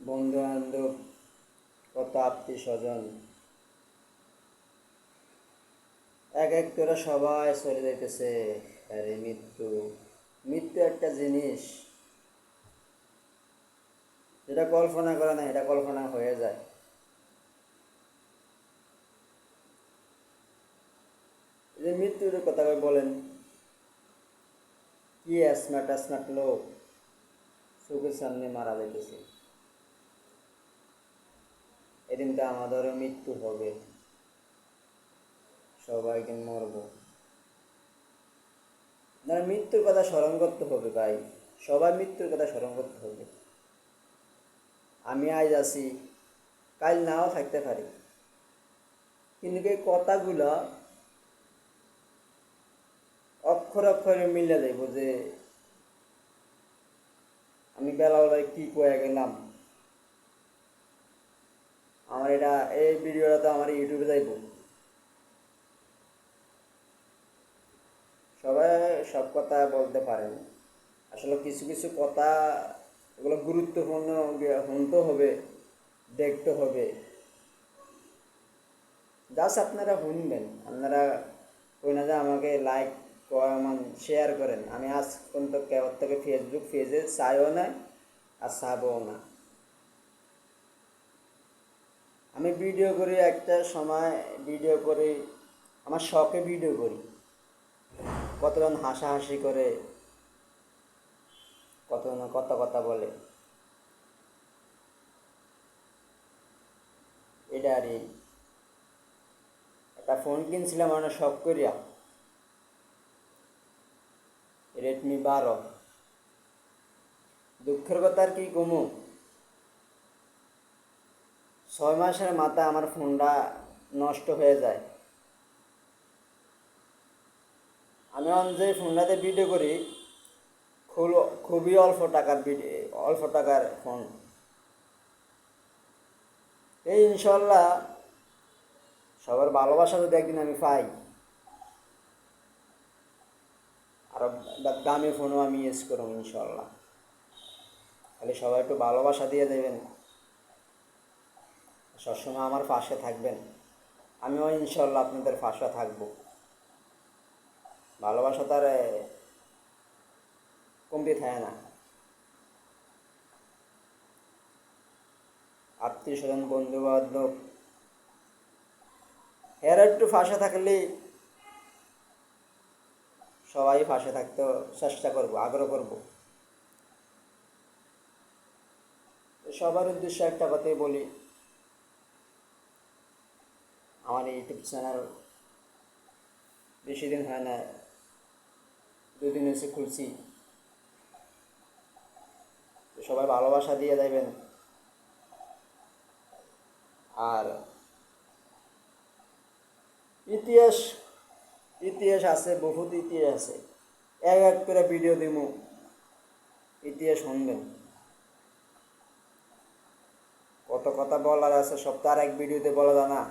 বন্ধু বান্ধব, কত আত্মীয় স্বজন এক এক করে সবাই চলে যাইতেছে। আরে মৃত্যু, মৃত্যু একটা জিনিস যেটা কল্পনা করে না, এটা কল্পনা হয়ে যায়। এই যে মৃত্যুর কথা বলেন, কি স্মার্ট স্মার্ট লোক চোখের সামনে মারা যাইতেছে। এদিন তো আমাদেরও মৃত্যু হবে, সবাইকে মরব। না, মৃত্যুর কথা স্মরণ করতে হবে ভাই, সবার মৃত্যুর কথা স্মরণ করতে হবে। আমি আজ আছি, কাল নাও থাকতে পারি, কিন্তু এই কথাগুলো অক্ষর অক্ষরে মিলে যাইব যে আমি বেলাবেলায় কি কয়ে গেলাম। আমার এটা, এই ভিডিওটা তো আমার ইউটিউবে যাইব। সবাই সব কথা বলতে পারেন, আসলে কিছু কিছু কথা এগুলো গুরুত্বপূর্ণ, শুনতে হবে, দেখতে হবে। জাস্ট আপনারা শুনবেন, আপনারা কই না যে আমাকে লাইক কমেন্ট শেয়ার করেন। আমি আজ পর্যন্ত কেবল থেকে ফেসবুক পেজে চাইও না আর চাবও না। আমি ভিডিও করি, একটা সময় ভিডিও করি, আমার শখে ভিডিও করি। কতজন হাসাহাসি করে, কতজন কথা কথা বলে, এটা আর একটা ফোন কিনছিলাম অনেক শখ করিয়া, Redmi 12। দুঃখের কথা আর কি কমু, 6 মাসের মাথায় আমার ফোনটা নষ্ট হয়ে যায়। আমি যে ফোনটাতে ভিডিও করি, খুবই অল্প টাকার ভিডিও, অল্প টাকার ফোন। এই ইনশাল্লাহ সবার ভালোবাসা যদি একদিন আমি পাই, আরো দামি ফোনও আমি ইউজ করবো ইনশাল্লাহ। খালি সবাই একটু ভালোবাসা দিয়ে দেবেন, সবসময় আমার পাশে থাকবেন, আমিও ইনশাল্লাহ আপনাদের পাশে থাকবো। ভালোবাসা তার কমতি থাকে না। আত্মীয় স্বজন, বন্ধু বান্ধব, এরা একটু পাশে থাকলে সবাই পাশে থাকতে চেষ্টা করব, আগ্রহ করব। সবার উদ্দেশ্যে একটা কথাই বলি, আমার ইউটিউব চ্যানেল বেশি দিন হয় না, 2 দিন এসে খুলছি। সবাই ভালোবাসা দিয়ে দেবেন। আর ইতিহাস, ইতিহাস আছে, বহুত ইতিহাস আছে। এক এক করে ভিডিও দিব, ইতিহাস শুনবেন। কত কথা বলার আছে, সব তো আর এক ভিডিওতে বলা যায় না।